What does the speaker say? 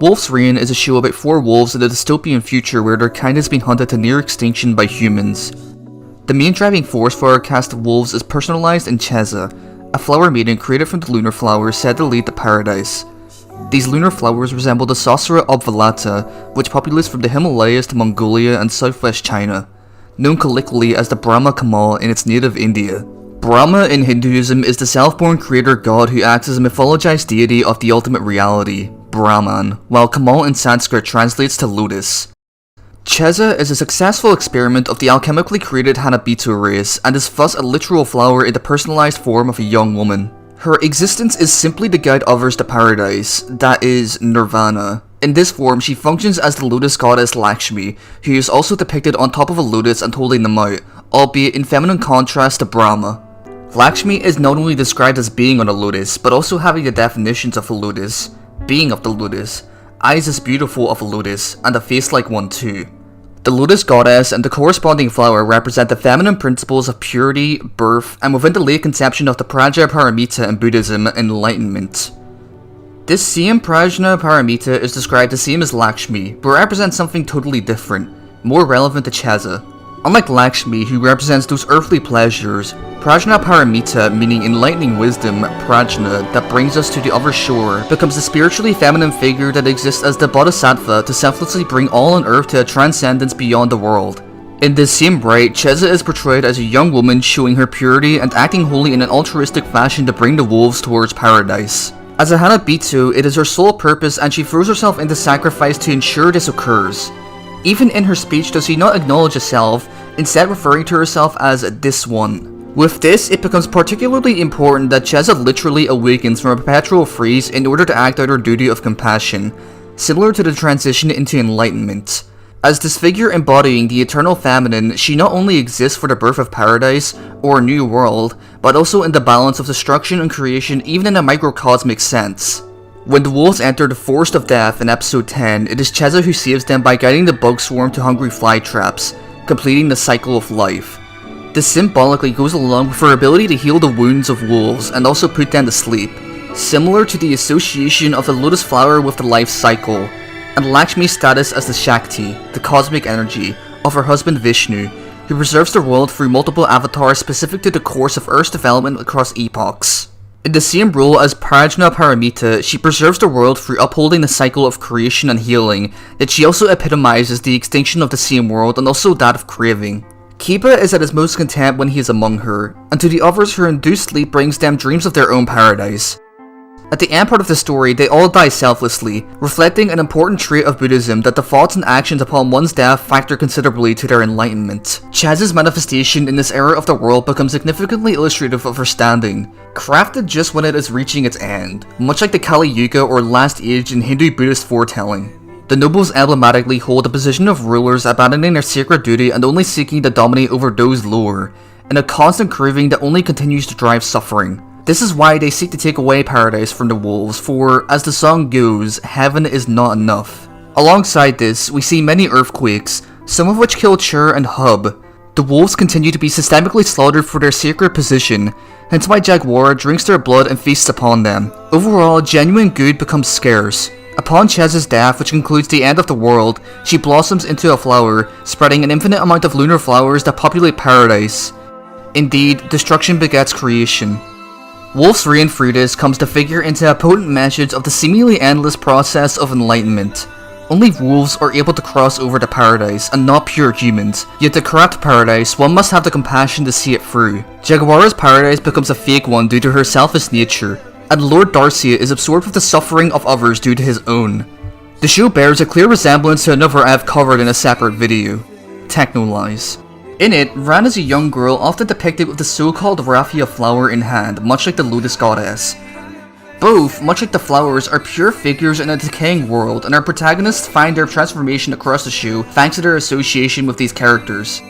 Wolf's Reign is a show about 4 wolves in a dystopian future where their kind is being hunted to near extinction by humans. The main driving force for our cast of wolves is personalized in Cheza, a flower maiden created from the lunar flowers said to lead to paradise. These lunar flowers resemble the Saucera obvalata, which populates from the Himalayas to Mongolia and southwest China, known colloquially as the Brahma Kamal in its native India. Brahma in Hinduism is the self-born creator god who acts as a mythologized deity of the ultimate reality, Brahman, while Kamal in Sanskrit translates to lotus. Cheza is a successful experiment of the alchemically created Hanabito race and is thus a literal flower in the personalized form of a young woman. Her existence is simply to guide others to paradise, that is, nirvana. In this form, she functions as the lotus goddess Lakshmi, who is also depicted on top of a lotus and holding them out, albeit in feminine contrast to Brahma. Lakshmi is not only described as being on a lotus, but also having the definitions of a lotus, being of the lotus, eyes as beautiful of a lotus, and a face like one too. The lotus goddess and the corresponding flower represent the feminine principles of purity, birth, and within the late conception of the Prajnaparamita in Buddhism, enlightenment. This same Prajnaparamita is described the same as Lakshmi, but represents something totally different, more relevant to Cheza. Unlike Lakshmi, who represents those earthly pleasures, Prajnaparamita, meaning enlightening wisdom, Prajna, that brings us to the other shore, becomes a spiritually feminine figure that exists as the Bodhisattva to selflessly bring all on earth to a transcendence beyond the world. In this same rite, Cheza is portrayed as a young woman showing her purity and acting wholly in an altruistic fashion to bring the wolves towards paradise. As a Hanabito, it is her sole purpose and she throws herself into sacrifice to ensure this occurs. Even in her speech does she not acknowledge herself, instead referring to herself as this one. With this, it becomes particularly important that Cheza literally awakens from a perpetual freeze in order to act out her duty of compassion, similar to the transition into enlightenment. As this figure embodying the eternal feminine, she not only exists for the birth of paradise, or a new world, but also in the balance of destruction and creation even in a microcosmic sense. When the wolves enter the Forest of Death in episode 10, it is Cheza who saves them by guiding the bug swarm to hungry fly traps, completing the cycle of life. This symbolically goes along with her ability to heal the wounds of wolves and also put them to sleep, similar to the association of the lotus flower with the life cycle, and Lakshmi's status as the Shakti, the cosmic energy, of her husband Vishnu, who preserves the world through multiple avatars specific to the course of Earth's development across epochs. In the same role as Prajnaparamita, she preserves the world through upholding the cycle of creation and healing, yet she also epitomizes the extinction of the same world and also that of craving. Kiba is at his most content when he is among her, and to the others her induced sleep brings them dreams of their own paradise. At the end part of the story, they all die selflessly, reflecting an important trait of Buddhism that the thoughts and actions upon one's death factor considerably to their enlightenment. Cheza's manifestation in this era of the world becomes significantly illustrative of her standing, crafted just when it is reaching its end, much like the Kali Yuga or Last Age in Hindu-Buddhist foretelling. The nobles emblematically hold the position of rulers, abandoning their sacred duty and only seeking to dominate over those lower, in a constant craving that only continues to drive suffering. This is why they seek to take away paradise from the wolves, for, as the song goes, heaven is not enough. Alongside this, we see many earthquakes, some of which kill Chur and Hub. The wolves continue to be systemically slaughtered for their sacred position, hence why Jaguar drinks their blood and feasts upon them. Overall, genuine good becomes scarce. Upon Cheza's death, which concludes the end of the world, she blossoms into a flower, spreading an infinite amount of lunar flowers that populate paradise. Indeed, destruction begets creation. Wolf's Reign through this comes to figure into a potent message of the seemingly endless process of enlightenment. Only wolves are able to cross over to paradise, and not pure humans. Yet to corrupt paradise, one must have the compassion to see it through. Jaguara's paradise becomes a fake one due to her selfish nature, and Lord Darcia is absorbed with the suffering of others due to his own. The show bears a clear resemblance to another I've covered in a separate video, Technolize. In it, Ran is a young girl often depicted with the so-called raffia flower in hand, much like the lotus goddess. Both, much like the flowers, are pure figures in a decaying world, and our protagonists find their transformation across the show thanks to their association with these characters.